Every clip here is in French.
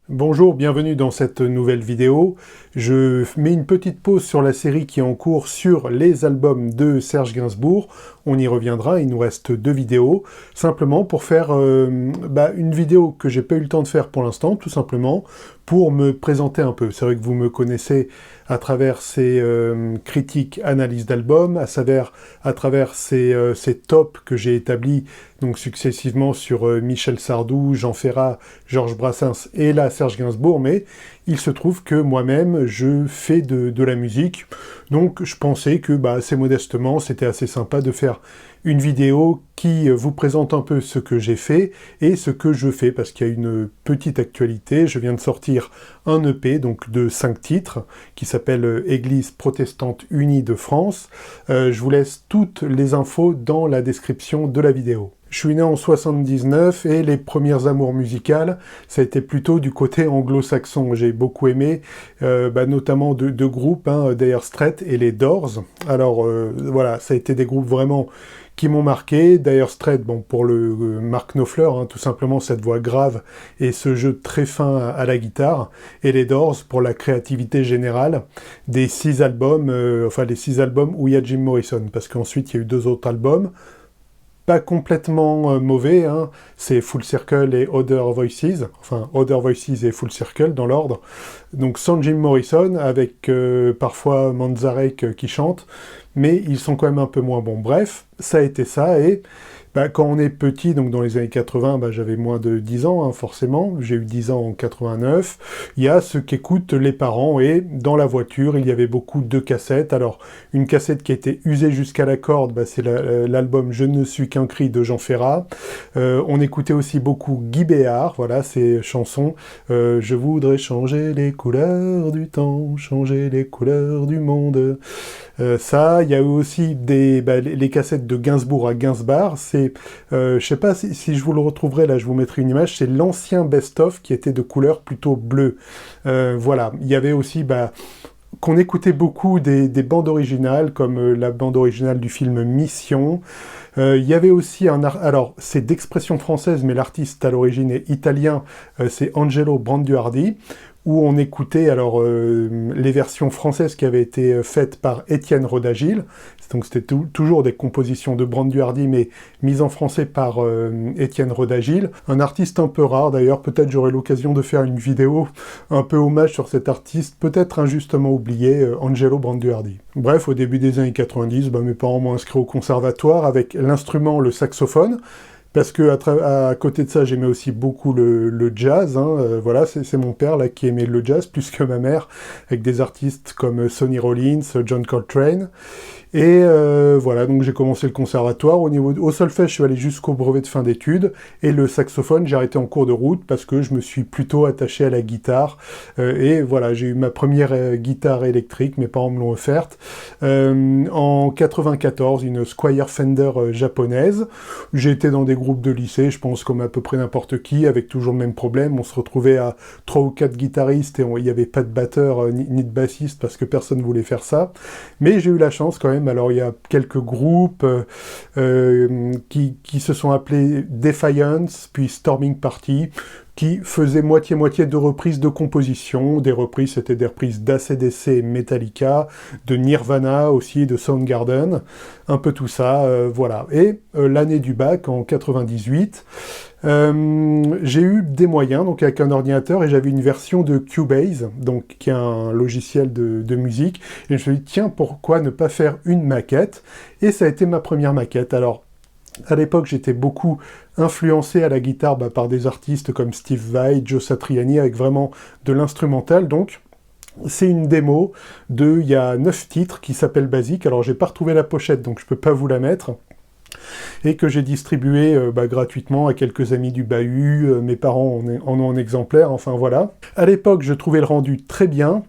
Bonjour, bienvenue dans cette nouvelle vidéo. Je mets une petite pause sur la série qui est en cours sur les albums de Serge Gainsbourg. On y reviendra, il nous reste 2 vidéos, simplement pour faire une vidéo que j'ai pas eu le temps de faire pour l'instant, tout simplement pour me présenter un peu. C'est vrai que vous me connaissez à travers ces critiques, analyses d'albums, à travers ces tops que j'ai établis donc successivement sur Michel Sardou, Jean Ferrat, Georges Brassens et là Serge Gainsbourg, mais il se trouve que moi-même je fais de la musique, donc je pensais que assez modestement c'était assez sympa de faire une vidéo qui vous présente un peu ce que j'ai fait et ce que je fais, parce qu'il y a une petite actualité. Je viens de sortir un EP donc de 5 titres qui s'appelle Église protestante unie de France. Je vous laisse toutes les infos dans la description de la vidéo. Je suis né en 79 et les premières amours musicales, ça a été plutôt du côté anglo-saxon. J'ai beaucoup aimé, notamment deux groupes, Dire Straits et les Doors. Alors voilà, ça a été des groupes vraiment qui m'ont marqué. Dire Straits, bon, pour le Mark Knopfler, tout simplement cette voix grave et ce jeu très fin à la guitare. Et les Doors pour la créativité générale des 6 albums, les 6 albums où il y a Jim Morrison, parce qu'ensuite il y a eu 2 autres albums. Pas complètement mauvais, c'est Full Circle et Other Voices, enfin Other Voices et Full Circle dans l'ordre, donc sans Jim Morrison, avec parfois Manzarek qui chante, mais ils sont quand même un peu moins bons. Bref, ça a été ça, et quand on est petit, donc dans les années 80, j'avais moins de 10 ans, forcément, j'ai eu 10 ans en 89, il y a ce qu'écoutent les parents, et dans la voiture, il y avait beaucoup de cassettes. Alors, une cassette qui a été usée jusqu'à la corde, c'est l'album Je ne suis qu'un cri de Jean Ferrat. On écoutait aussi beaucoup Guy Béard, voilà, ces chansons, je voudrais changer les couleurs du temps, changer les couleurs du monde. Ça, il y a eu aussi les cassettes de Gainsbourg à Gainsbar. C'est, je sais pas si je vous le retrouverai, là je vous mettrai une image, c'est l'ancien best-of qui était de couleur plutôt bleue. Voilà, il y avait aussi qu'on écoutait beaucoup des bandes originales, comme la bande originale du film Mission. Il y avait aussi alors c'est d'expression française, mais l'artiste à l'origine est italien, c'est Angelo Branduardi, où on écoutait alors les versions françaises qui avaient été faites par Étienne Rodagil. Donc c'était toujours des compositions de Branduardi, mais mises en français par Étienne Rodagil. Un artiste un peu rare d'ailleurs, peut-être j'aurai l'occasion de faire une vidéo un peu hommage sur cet artiste, peut-être injustement oublié, Angelo Branduardi. Bref, au début des années 90, mes parents m'ont inscrit au conservatoire avec l'instrument, le saxophone, parce que à côté de ça, j'aimais aussi beaucoup le jazz. Voilà, c'est mon père là qui aimait le jazz plus que ma mère, avec des artistes comme Sonny Rollins, John Coltrane. Et voilà, donc j'ai commencé le conservatoire. Au solfège, je suis allé jusqu'au brevet de fin d'études. Et le saxophone, j'ai arrêté en cours de route parce que je me suis plutôt attaché à la guitare. Et voilà, j'ai eu ma première guitare électrique, mes parents me l'ont offerte. En 94, une Squier Fender japonaise. J'ai été dans des groupes de lycée, je pense comme à peu près n'importe qui, avec toujours le même problème. On se retrouvait à 3 ou 4 guitaristes et il n'y avait pas de batteur ni de bassiste parce que personne ne voulait faire ça. Mais j'ai eu la chance quand même. Alors il y a quelques groupes qui se sont appelés Defiance, puis Storming Party, qui faisaient moitié-moitié de reprises de composition. Des reprises, c'était des reprises d'ACDC, Metallica, de Nirvana aussi, de Soundgarden, un peu tout ça, voilà. Et l'année du bac, en 98, j'ai eu des moyens, donc avec un ordinateur, et j'avais une version de Cubase, donc qui est un logiciel de musique, et je me suis dit, tiens, pourquoi ne pas faire une maquette? Et ça a été ma première maquette. Alors, à l'époque, j'étais beaucoup influencé à la guitare par des artistes comme Steve Vai, Joe Satriani, avec vraiment de l'instrumental, donc c'est une démo il y a 9 titres qui s'appelle Basic. Alors j'ai pas retrouvé la pochette, donc je peux pas vous la mettre, et que j'ai distribué gratuitement à quelques amis du bahut, mes parents en ont un exemplaire, enfin voilà. À l'époque, je trouvais le rendu très bien,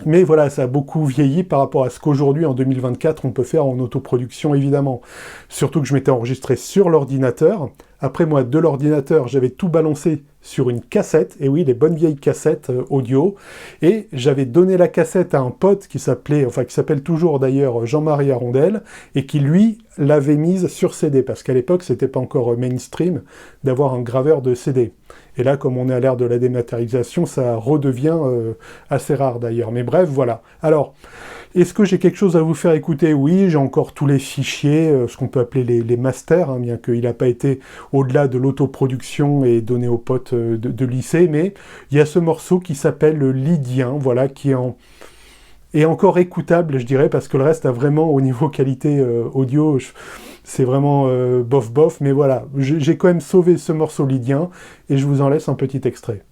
mais voilà, ça a beaucoup vieilli par rapport à ce qu'aujourd'hui, en 2024, on peut faire en autoproduction, évidemment. Surtout que je m'étais enregistré sur l'ordinateur. Après, moi, de l'ordinateur, j'avais tout balancé sur une cassette, et oui, les bonnes vieilles cassettes audio, et j'avais donné la cassette à un pote qui s'appelle toujours d'ailleurs Jean-Marie Arondel, et qui, lui, l'avait mise sur CD, parce qu'à l'époque, c'était pas encore mainstream d'avoir un graveur de CD. Et là, comme on est à l'ère de la dématérialisation, ça redevient assez rare d'ailleurs. Mais bref, voilà. Alors, est-ce que j'ai quelque chose à vous faire écouter? Oui, j'ai encore tous les fichiers, ce qu'on peut appeler les masters, hein, bien qu'il n'a pas été au-delà de l'autoproduction et donné aux potes de lycée, mais il y a ce morceau qui s'appelle Lydien, voilà, qui est encore écoutable, je dirais, parce que le reste a vraiment, au niveau qualité audio, c'est vraiment bof bof, mais voilà, j'ai quand même sauvé ce morceau lydien, et je vous en laisse un petit extrait.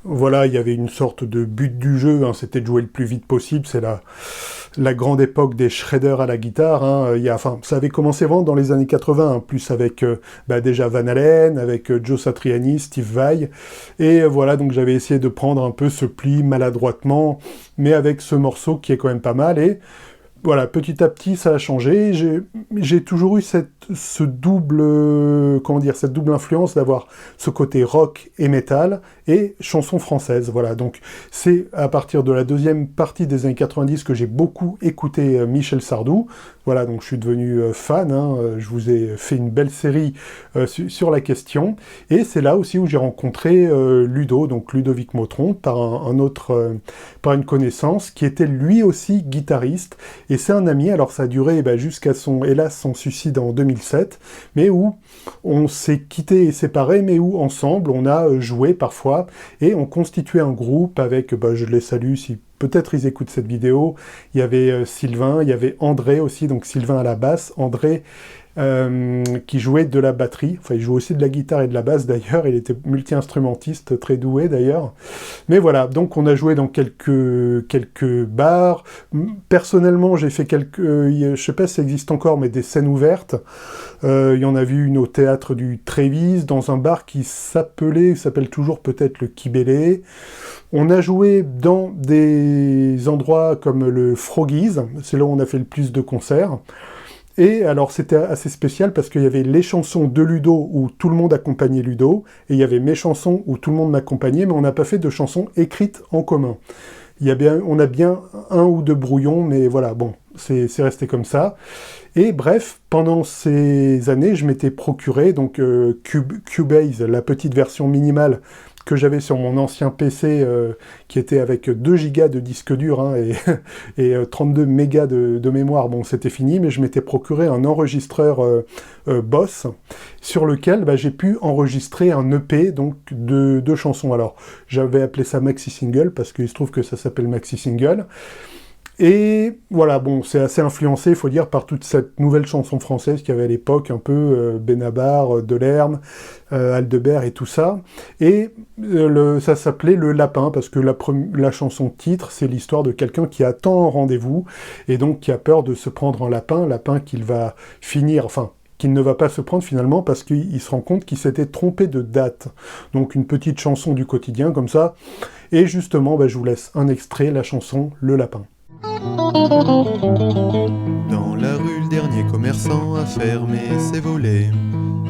Voilà, il y avait une sorte de but du jeu, hein, c'était de jouer le plus vite possible, c'est la grande époque des shredders à la guitare, hein, ça avait commencé vraiment dans les années 80, hein, plus avec déjà Van Halen, avec Joe Satriani, Steve Vai, et voilà, donc j'avais essayé de prendre un peu ce pli maladroitement, mais avec ce morceau qui est quand même pas mal, et voilà, petit à petit, ça a changé. J'ai toujours eu cette double influence d'avoir ce côté rock et métal et chanson française. Voilà, donc c'est à partir de la deuxième partie des années 90 que j'ai beaucoup écouté Michel Sardou. Voilà, donc je suis devenu fan. Hein, je vous ai fait une belle série sur la question. Et c'est là aussi où j'ai rencontré Ludo, donc Ludovic Motron, par par une connaissance qui était lui aussi guitariste. Et c'est un ami, alors ça a duré jusqu'à son suicide en 2007, mais où on s'est quitté et séparé, mais où ensemble on a joué parfois, et on constituait un groupe avec, je les salue si peut-être ils écoutent cette vidéo, il y avait Sylvain, il y avait André aussi, donc Sylvain à la basse, André qui jouait de la batterie, enfin il joue aussi de la guitare et de la basse d'ailleurs, il était multi-instrumentiste, très doué d'ailleurs, mais voilà, donc on a joué dans quelques bars, personnellement j'ai fait je sais pas si ça existe encore, mais des scènes ouvertes, il y en a vu une au théâtre du Trévise, dans un bar qui s'appelle toujours peut-être le Kibélé. On a joué dans des endroits comme le Froggies, c'est là où on a fait le plus de concerts. Et alors c'était assez spécial parce qu'il y avait les chansons de Ludo où tout le monde accompagnait Ludo, et il y avait mes chansons où tout le monde m'accompagnait, mais on n'a pas fait de chansons écrites en commun. On a bien un ou deux brouillons, mais voilà, bon, c'est resté comme ça. Et bref, pendant ces années, je m'étais procuré donc Cubase, la petite version minimale que j'avais sur mon ancien PC qui était avec 2 gigas de disque dur hein, et 32 mégas de mémoire. Bon, c'était fini, mais je m'étais procuré un enregistreur Boss sur lequel j'ai pu enregistrer un EP donc de chansons. Alors, j'avais appelé ça Maxi Single parce qu'il se trouve que ça s'appelle Maxi Single. Et voilà, bon, c'est assez influencé, il faut dire, par toute cette nouvelle chanson française qu'il y avait à l'époque, un peu Benabar, Delerme, Aldebert et tout ça. Et ça s'appelait Le Lapin, parce que la chanson titre, c'est l'histoire de quelqu'un qui attend un rendez-vous, et donc qui a peur de se prendre un lapin qu'il va finir, enfin, qu'il ne va pas se prendre finalement, parce qu'il se rend compte qu'il s'était trompé de date. Donc une petite chanson du quotidien, comme ça. Et justement, je vous laisse un extrait, la chanson Le Lapin. Dans la rue, le dernier commerçant a fermé ses volets.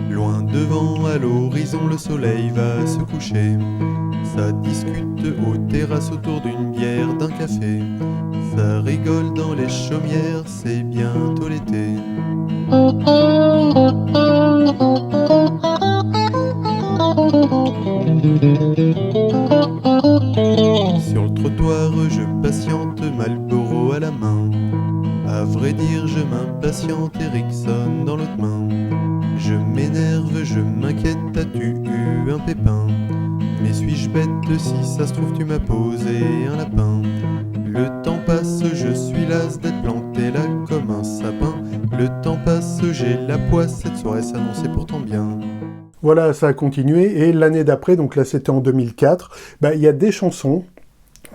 Loin devant, à l'horizon, le soleil va se coucher. Ça discute aux terrasses autour d'une bière, d'un café. Ça rigole dans les chaumières, c'est bientôt l'été. Sur le trottoir, je patiente, Marlboro à la main. À vrai dire, je m'impatiente, Erickson dans l'autre main. Je m'énerve, je m'inquiète, as-tu eu un pépin? Mais suis-je bête si ça se trouve tu m'as posé un lapin? Le temps passe, je suis las d'être planté là comme un sapin. Le temps passe, j'ai la poisse, cette soirée s'annonçait pourtant bien. Voilà, ça a continué, et l'année d'après, donc là c'était en 2004, il y a des chansons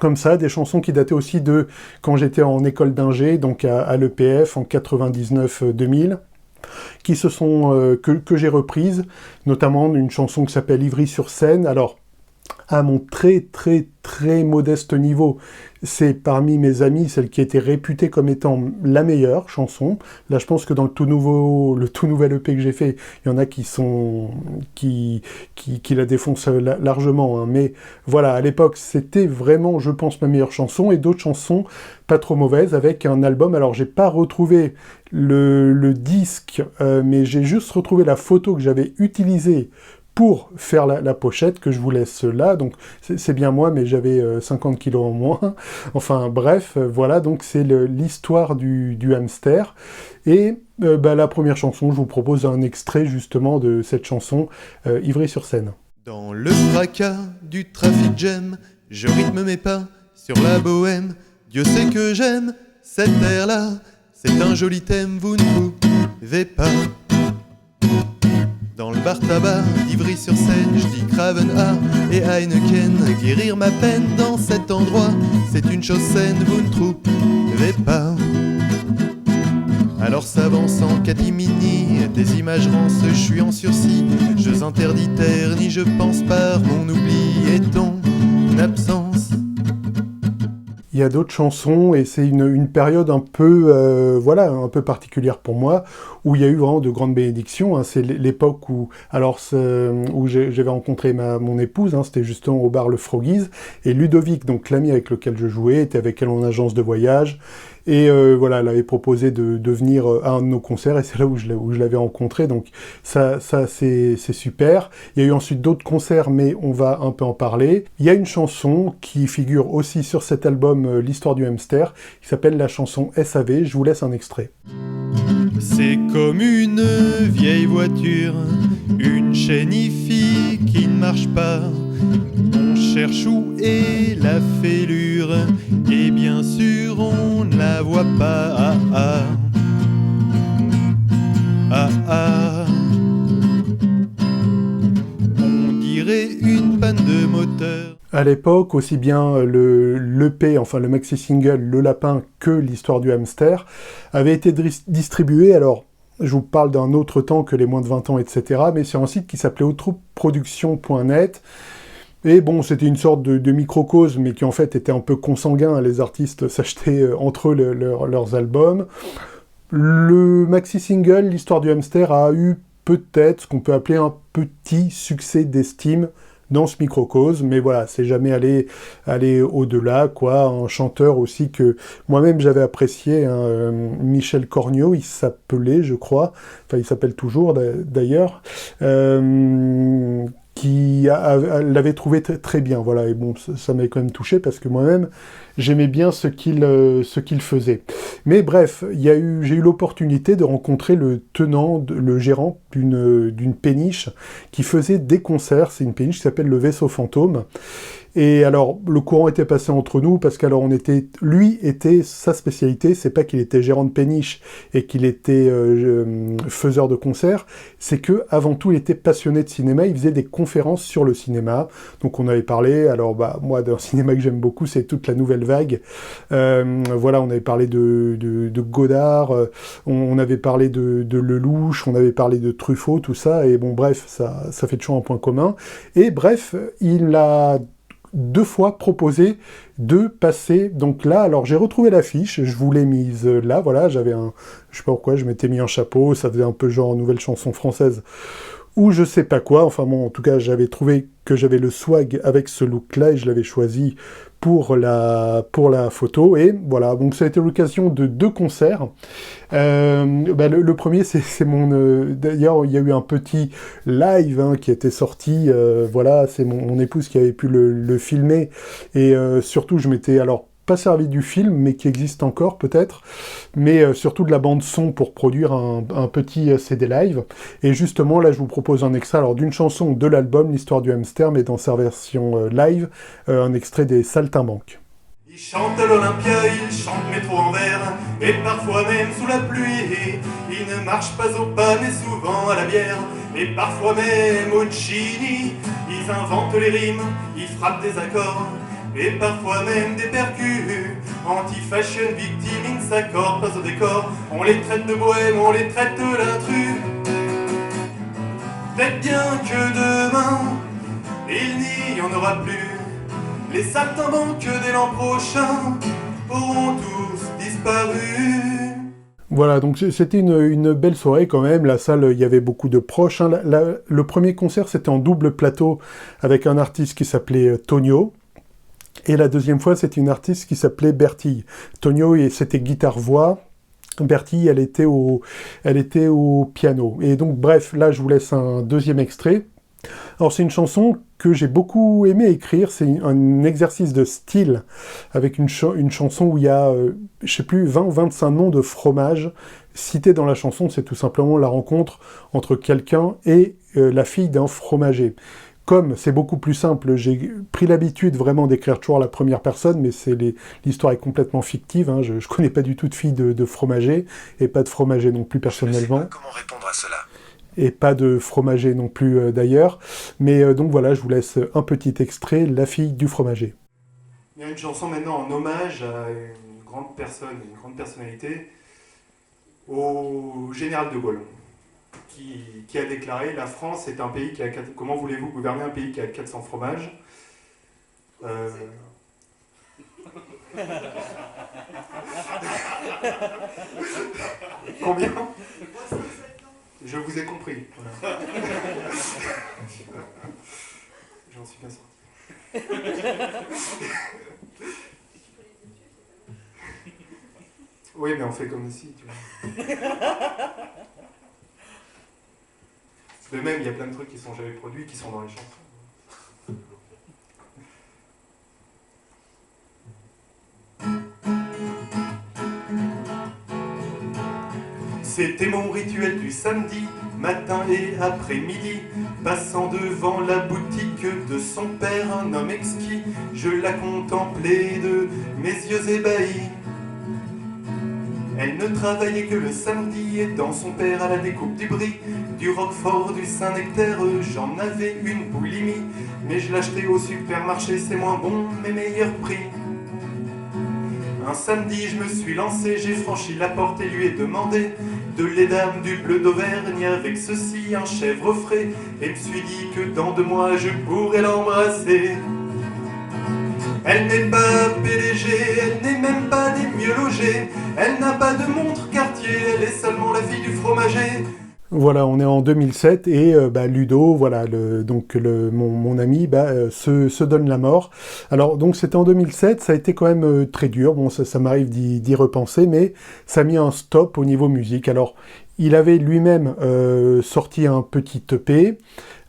comme ça, des chansons qui dataient aussi de quand j'étais en école d'ingé, donc à l'EPF en 99-2000, qui se sont que j'ai reprises, notamment une chanson qui s'appelle Ivry-sur-Seine. Alors, à mon très modeste niveau, c'est parmi mes amis celle qui a été réputée comme étant la meilleure chanson. Là, je pense que dans le tout nouvel EP que j'ai fait, il y en a qui la défoncent largement, hein. Mais voilà, à l'époque, c'était vraiment, je pense, ma meilleure chanson, et d'autres chansons pas trop mauvaises, avec un album. Alors, j'ai pas retrouvé le disque, mais j'ai juste retrouvé la photo que j'avais utilisée pour faire la pochette, que je vous laisse là. Donc c'est bien moi, mais j'avais 50 kilos en moins. Enfin bref, voilà, donc c'est l'histoire du hamster. Et la première chanson, je vous propose un extrait justement de cette chanson, Ivry-sur-Seine. Dans le fracas du trafic jam, je rythme mes pas sur la bohème. Dieu sait que j'aime cette air-là, c'est un joli thème, vous ne pouvez pas. Dans le bar tabac d'Ivry-sur-Seine, je dis Craven-A et Heineken. Guérir ma peine dans cet endroit, c'est une chose saine, vous ne trouvez pas. Alors s'avance en catimini, des images rances, je suis en sursis. Jeux interdits ternis, je pense par mon oubli et ton absence. Il y a d'autres chansons, et c'est une période un peu particulière pour moi, où il y a eu vraiment de grandes bénédictions, hein. C'est l'époque où j'avais rencontré mon épouse, hein, c'était justement au bar Le Froggies, et Ludovic, donc l'ami avec lequel je jouais, était avec elle en agence de voyage, et elle avait proposé de venir à un de nos concerts, et c'est là où je l'avais rencontré, donc ça c'est super. Il y a eu ensuite d'autres concerts, mais on va un peu en parler. Il y a une chanson qui figure aussi sur cet album, l'histoire du hamster, qui s'appelle la chanson SAV, je vous laisse un extrait. C'est comme une vieille voiture, une chaîne IFI qui ne marche pas. On cherche où est la fêlure, et bien sûr on ne la voit pas. Ah ah, ah ah. On dirait une panne de moteur. À l'époque, aussi bien l'EP, enfin le maxi-single Le Lapin, que l'histoire du hamster, avait été distribué, alors je vous parle d'un autre temps que les moins de 20 ans, etc., mais sur un site qui s'appelait outreproduction.net. Et bon, c'était une sorte de microcosme, mais qui en fait était un peu consanguin. Les artistes s'achetaient entre eux leurs albums. Le maxi-single, l'histoire du hamster, a eu peut-être ce qu'on peut appeler un petit succès d'estime dans ce microcosme, mais voilà, c'est jamais aller au-delà, quoi. Un chanteur aussi que moi-même j'avais apprécié, hein, Michel Corniot, il s'appelait, je crois, enfin il s'appelle toujours d'ailleurs, qui l'avait trouvé très bien, voilà, et bon, ça m'avait quand même touché, parce que moi-même, j'aimais bien ce qu'il faisait. Mais bref, j'ai eu l'opportunité de rencontrer le gérant d'une péniche qui faisait des concerts. C'est une péniche qui s'appelle le Vaisseau Fantôme. Et alors, le courant était passé entre nous, parce qu'alors sa spécialité, c'est pas qu'il était gérant de péniche et qu'il était faiseur de concerts, c'est que avant tout, il était passionné de cinéma, il faisait des conférences sur le cinéma. Donc on avait parlé, alors moi, d'un cinéma que j'aime beaucoup, c'est toute la nouvelle vague. Voilà, on avait parlé de Godard, on avait parlé de Lelouch, on avait parlé de Truffaut, tout ça, et bon, bref, ça fait toujours un point commun. Et bref, il a 2 fois proposé de passer, donc là, alors j'ai retrouvé l'affiche, je vous l'ai mise là, voilà, je sais pas pourquoi, je m'étais mis un chapeau, ça faisait un peu genre nouvelle chanson française, ou je sais pas quoi, enfin bon, en tout cas, j'avais trouvé que j'avais le swag avec ce look-là, et je l'avais choisi pour la photo, et voilà, donc ça a été l'occasion de 2 concerts. Le premier, c'est d'ailleurs, il y a eu un petit live, hein, qui était sorti, voilà, c'est mon épouse qui avait pu le filmer, et surtout, je m'étais, alors, pas servi du film, mais qui existe encore peut-être, mais surtout de la bande son pour produire un petit CD live. Et justement, là, je vous propose un extrait d'une chanson de l'album, l'histoire du hamster, mais dans sa version live, un extrait des Saltimbanques. Il chante à l'Olympia, il chante métro en verre, et parfois même sous la pluie. Il ne marche pas au pas, mais souvent à la bière, et parfois même au chini. Ils inventent les rimes, ils frappent des accords, et parfois même des percus. Anti-fashion, victime, ils ne s'accordent pas au décor. On les traite de bohème, on les traite de l'intrus. Peut-être bien que demain, il n'y en aura plus. Les saltimbanques dès l'an prochain auront tous disparu. Voilà, donc c'était une belle soirée quand même. La salle, il y avait beaucoup de proches, hein. Le premier concert, c'était en double plateau avec un artiste qui s'appelait Tonio. Et la deuxième fois, c'était une artiste qui s'appelait Bertille. Tonio, c'était guitare-voix. Bertille, elle était au piano. Et donc, bref, là, je vous laisse un deuxième extrait. Alors, c'est une chanson que j'ai beaucoup aimé écrire. C'est un exercice de style avec une chanson où il y a, je sais plus, 20 ou 25 noms de fromages cités dans la chanson. C'est tout simplement la rencontre entre quelqu'un et la fille d'un fromager. Comme c'est beaucoup plus simple, j'ai pris l'habitude vraiment d'écrire toujours à la première personne, mais l'histoire est complètement fictive, hein. Je connais pas du tout de fille de fromager, et pas de fromager non plus personnellement. Je ne sais pas comment répondre à cela. Et pas de fromager non plus d'ailleurs. Mais donc voilà, je vous laisse un petit extrait, La fille du fromager. Il y a une chanson maintenant en hommage à une grande personne, une grande personnalité, au général de Gaulle. Qui a déclaré « La France est un pays qui a... Comment voulez-vous gouverner un pays qui a 400 fromages ?» Combien ? Je vous ai compris. Voilà. J'en suis bien sorti. Oui, mais on fait comme ici, tu vois. De même, il y a plein de trucs qui sont jamais produits, qui sont dans les chansons. C'était mon rituel du samedi, matin et après-midi, passant devant la boutique de son père, un homme exquis, je la contemplais de mes yeux ébahis. Elle ne travaillait que le samedi, aidant son père à la découpe du brie, du roquefort, du Saint-Nectaire, j'en avais une boulimie, mais je l'achetais au supermarché, c'est moins bon, mais meilleur prix. Un samedi, je me suis lancé, j'ai franchi la porte et lui ai demandé de lait d'âme du bleu d'Auvergne, avec ceci un chèvre frais, et me suis dit que dans 2 mois, je pourrais l'embrasser. Elle n'est pas PDG, elle n'est même pas des mieux logés, elle n'a pas de montre Cartier, elle est seulement la fille du fromager. Voilà, on est en 2007 et Ludo, voilà, mon ami, se donne la mort. Alors donc c'était en 2007, ça a été quand même très dur. Bon, ça m'arrive d'y repenser, mais ça a mis un stop au niveau musique. Alors il avait lui-même sorti un petit EP.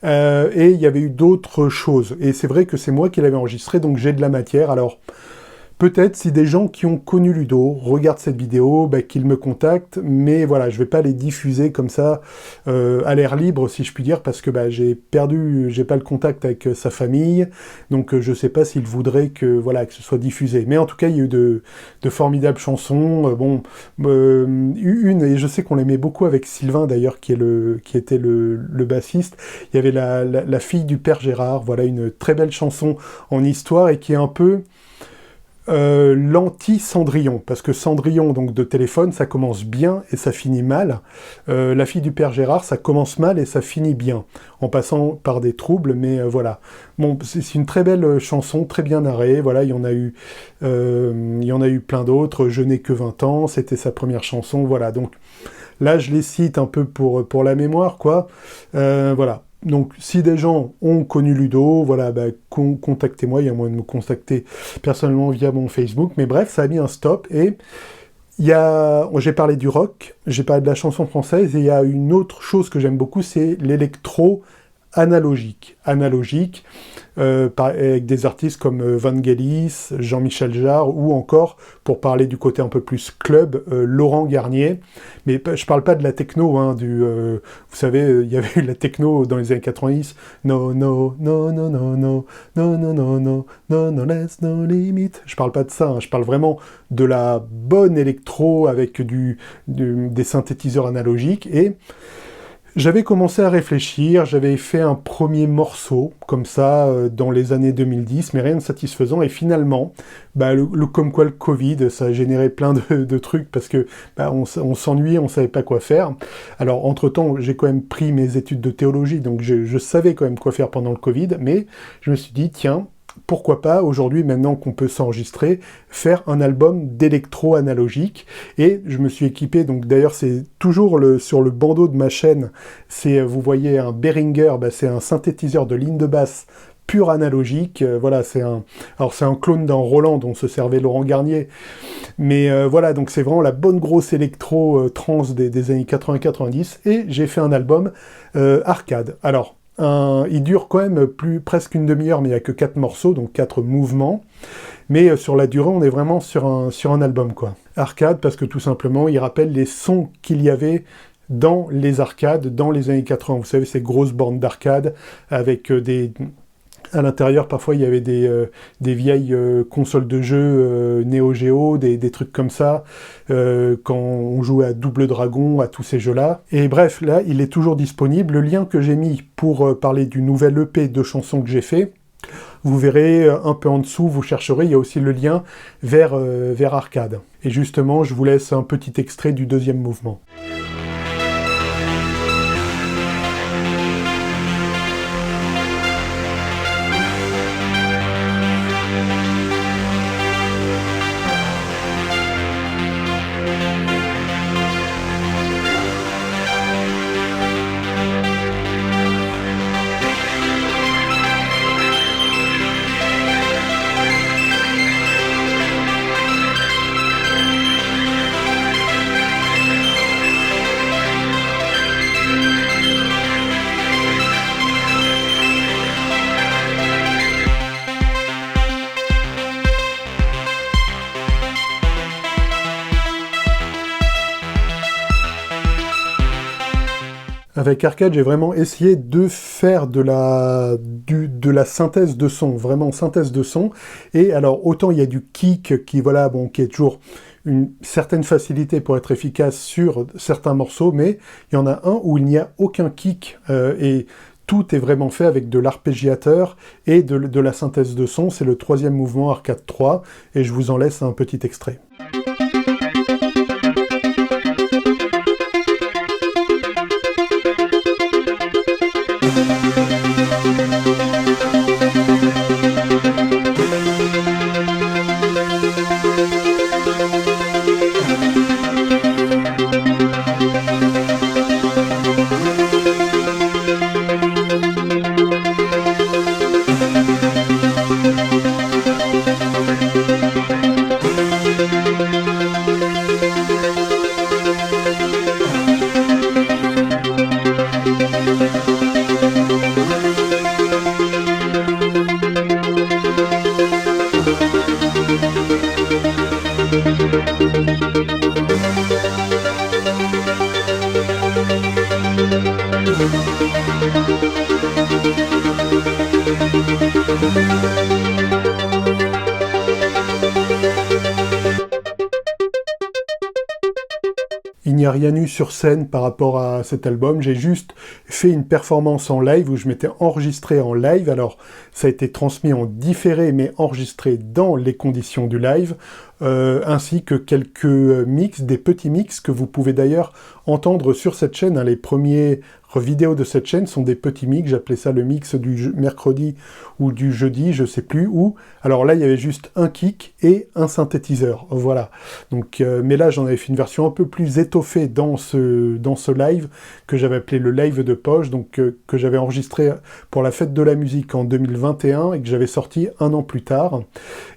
Et il y avait eu d'autres choses. Et c'est vrai que c'est moi qui l'avais enregistré, donc j'ai de la matière. Alors, peut-être si des gens qui ont connu Ludo regardent cette vidéo, qu'ils me contactent, mais voilà, je vais pas les diffuser comme ça, à l'air libre, si je puis dire, parce que j'ai pas le contact avec sa famille, donc je sais pas s'il voudrait que ce soit diffusé. Mais en tout cas, il y a eu de formidables chansons, une, et je sais qu'on l'aimait beaucoup avec Sylvain d'ailleurs, qui était le bassiste, il y avait la fille du père Gérard, voilà, une très belle chanson en histoire, et qui est un peu l'anti-Cendrillon, parce que Cendrillon, donc de téléphone, ça commence bien et ça finit mal. La fille du père Gérard, ça commence mal et ça finit bien, en passant par des troubles, mais voilà. Bon, c'est une très belle chanson, très bien narrée, voilà, il y en a eu plein d'autres. Je n'ai que 20 ans, c'était sa première chanson, voilà, donc là je les cite un peu pour la mémoire, quoi, voilà. Donc, si des gens ont connu Ludo, voilà, contactez-moi, il y a moyen de me contacter personnellement via mon Facebook, mais bref, ça a mis un stop, et j'ai parlé du rock, j'ai parlé de la chanson française, et il y a une autre chose que j'aime beaucoup, c'est l'électro analogique, avec des artistes comme Vangelis, Jean-Michel Jarre, ou encore, pour parler du côté un peu plus club, Laurent Garnier. Mais je parle pas de la techno, hein, vous savez, il y avait eu la techno dans les années 90, no, no, no, no, no, no, no, no, no, no, no, no, less, no limit. Je parle pas de ça, hein, je parle vraiment de la bonne électro avec des synthétiseurs analogiques, et J'avais commencé à réfléchir, j'avais fait un premier morceau, comme ça, dans les années 2010, mais rien de satisfaisant, et finalement, comme quoi le Covid, ça a généré plein de trucs, parce que on s'ennuyait, on savait pas quoi faire. Alors, entre-temps, j'ai quand même pris mes études de théologie, donc je savais quand même quoi faire pendant le Covid, mais je me suis dit, tiens, pourquoi pas, aujourd'hui, maintenant qu'on peut s'enregistrer, faire un album d'électro analogique. Et je me suis équipé, donc d'ailleurs c'est toujours sur le bandeau de ma chaîne, vous voyez un Behringer, c'est un synthétiseur de ligne de basse pur analogique. Voilà, c'est un clone d'un Roland dont se servait Laurent Garnier. Mais voilà, donc c'est vraiment la bonne grosse électro trans des années 80-90. Et j'ai fait un album arcade. Alors, il dure quand même presque une demi-heure, mais il n'y a que 4 morceaux, donc 4 mouvements. Mais sur la durée, on est vraiment sur un album, quoi. Arcade, parce que tout simplement, il rappelle les sons qu'il y avait dans les arcades, dans les années 80. Vous savez, ces grosses bornes d'arcade, avec à l'intérieur, parfois, il y avait des vieilles consoles de jeux Neo Geo, des trucs comme ça, quand on jouait à Double Dragon, à tous ces jeux-là. Et bref, là, il est toujours disponible. Le lien que j'ai mis pour parler du nouvel EP de chansons que j'ai fait, vous verrez un peu en dessous, vous chercherez, il y a aussi le lien vers Arcade. Et justement, je vous laisse un petit extrait du deuxième mouvement. Avec Arcade, j'ai vraiment essayé de faire de la synthèse de son, vraiment synthèse de son. Et alors, autant il y a du kick qui est toujours une certaine facilité pour être efficace sur certains morceaux, mais il y en a un où il n'y a aucun kick et tout est vraiment fait avec de l'arpégiateur et de la synthèse de son. C'est le troisième mouvement, Arcade 3, et je vous en laisse un petit extrait. Il n'y a rien eu sur scène par rapport à cet album, j'ai juste fait une performance en live où je m'étais enregistré en live, alors ça a été transmis en différé mais enregistré dans les conditions du live, ainsi que quelques mix, des petits mix que vous pouvez d'ailleurs entendre sur cette chaîne, les premiers vidéos de cette chaîne sont des petits mix, j'appelais ça le mix du mercredi ou du jeudi, je sais plus où. Alors là, il y avait juste un kick et un synthétiseur, voilà. Donc, mais là, j'en avais fait une version un peu plus étoffée dans ce live que j'avais appelé le live de poche, donc que j'avais enregistré pour la fête de la musique en 2021 et que j'avais sorti un an plus tard.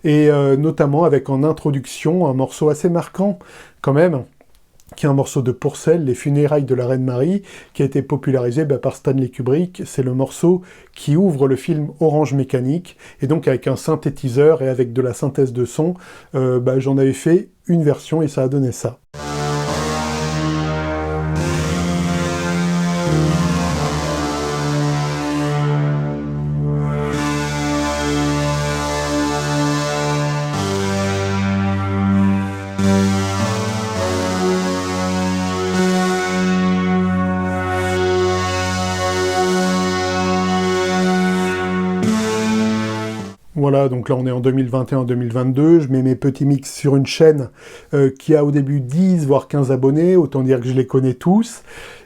Et notamment avec en introduction un morceau assez marquant quand même, qui est un morceau de Pourcel, Les funérailles de la Reine Marie, qui a été popularisé par Stanley Kubrick. C'est le morceau qui ouvre le film Orange Mécanique, et donc avec un synthétiseur et avec de la synthèse de son, j'en avais fait une version et ça a donné ça. « Voilà, donc là on est en 2021-2022, je mets mes petits mix sur une chaîne qui a au début 10 voire 15 abonnés, autant dire que je les connais tous,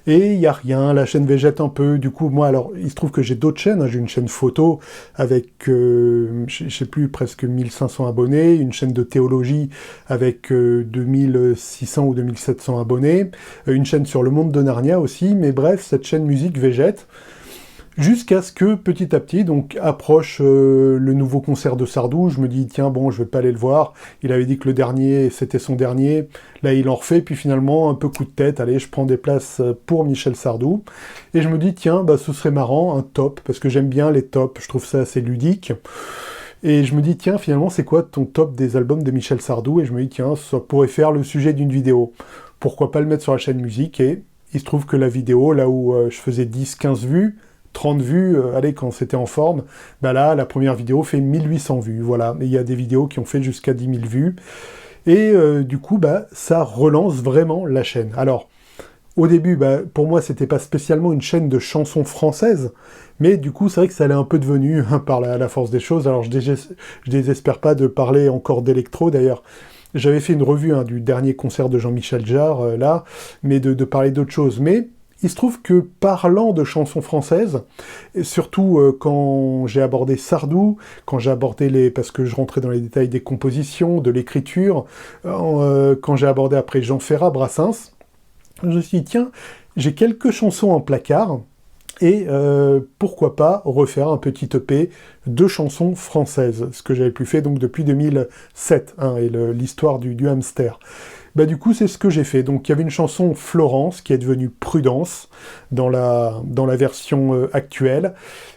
et il n'y a rien, la chaîne végète un peu, du coup moi alors il se trouve que j'ai d'autres chaînes, hein, j'ai une chaîne photo avec, je sais plus, presque 1500 abonnés, une chaîne de théologie avec 2600 ou 2700 abonnés, une chaîne sur le monde de Narnia aussi, mais bref, cette chaîne musique végète, jusqu'à ce que, petit à petit, donc approche le nouveau concert de Sardou, je me dis, tiens, bon, je vais pas aller le voir, il avait dit que le dernier, c'était son dernier, là il en refait, puis finalement, un peu coup de tête, allez, je prends des places pour Michel Sardou, et je me dis, tiens, bah, ce serait marrant, un top, parce que j'aime bien les tops, je trouve ça assez ludique, et je me dis, tiens, finalement, c'est quoi ton top des albums de Michel Sardou, et je me dis, tiens, ça pourrait faire le sujet d'une vidéo, pourquoi pas le mettre sur la chaîne musique, et il se trouve que la vidéo, là où je faisais 10-15 vues, 30 vues, allez, quand c'était en forme, bah là, la première vidéo fait 1800 vues, voilà. Et il y a des vidéos qui ont fait jusqu'à 10 000 vues. Et du coup, bah, ça relance vraiment la chaîne. Alors, au début, bah, pour moi, c'était pas spécialement une chaîne de chansons françaises, mais du coup, c'est vrai que ça l'est un peu devenu, hein, par la force des choses. Alors, je désespère pas de parler encore d'électro, d'ailleurs. J'avais fait une revue, hein, du dernier concert de Jean-Michel Jarre, là, mais de parler d'autre chose. Mais il se trouve que parlant de chansons françaises, et surtout quand j'ai abordé Sardou, quand j'ai abordé parce que je rentrais dans les détails des compositions, de l'écriture, quand j'ai abordé après Jean Ferrat, Brassens, je me suis dit, tiens, j'ai quelques chansons en placard, et pourquoi pas refaire un petit EP de chansons françaises, ce que j'avais plus fait donc depuis 2007, hein, et l'histoire du hamster. Bah du coup, c'est ce que j'ai fait. Donc, il y avait une chanson Florence, qui est devenue Prudence, dans la version actuelle,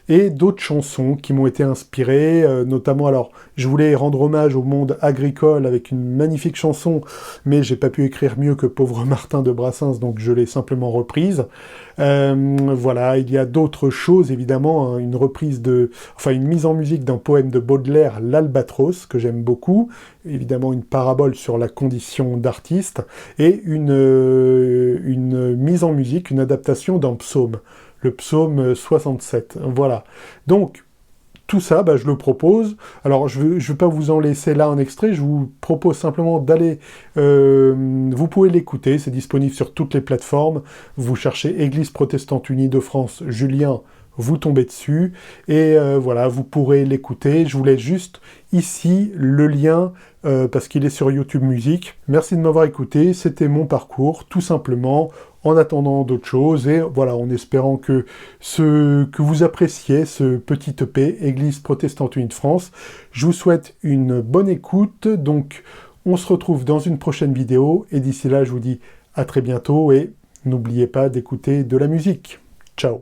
et d'autres chansons qui m'ont été inspirées, notamment, alors, je voulais rendre hommage au monde agricole avec une magnifique chanson, mais j'ai pas pu écrire mieux que Pauvre Martin de Brassens, donc je l'ai simplement reprise. Voilà, il y a d'autres choses, évidemment, hein, une mise en musique d'un poème de Baudelaire, L'Albatros, que j'aime beaucoup, évidemment une parabole sur la condition d'artiste, et une mise en musique, une adaptation d'un psaume, le psaume 67. Voilà. Donc, tout ça, bah, je le propose. Alors, je vais pas vous en laisser là un extrait, je vous propose simplement d'aller... vous pouvez l'écouter, c'est disponible sur toutes les plateformes. Vous cherchez Église protestante unie de France, Julien, vous tombez dessus, et voilà, vous pourrez l'écouter. Je vous laisse juste ici le lien, parce qu'il est sur YouTube Music. Merci de m'avoir écouté, c'était mon parcours, tout simplement, en attendant d'autres choses, et voilà, en espérant que vous appréciez ce petit EP Église protestante unie de France. Je vous souhaite une bonne écoute, donc on se retrouve dans une prochaine vidéo, et d'ici là, je vous dis à très bientôt, et n'oubliez pas d'écouter de la musique. Ciao.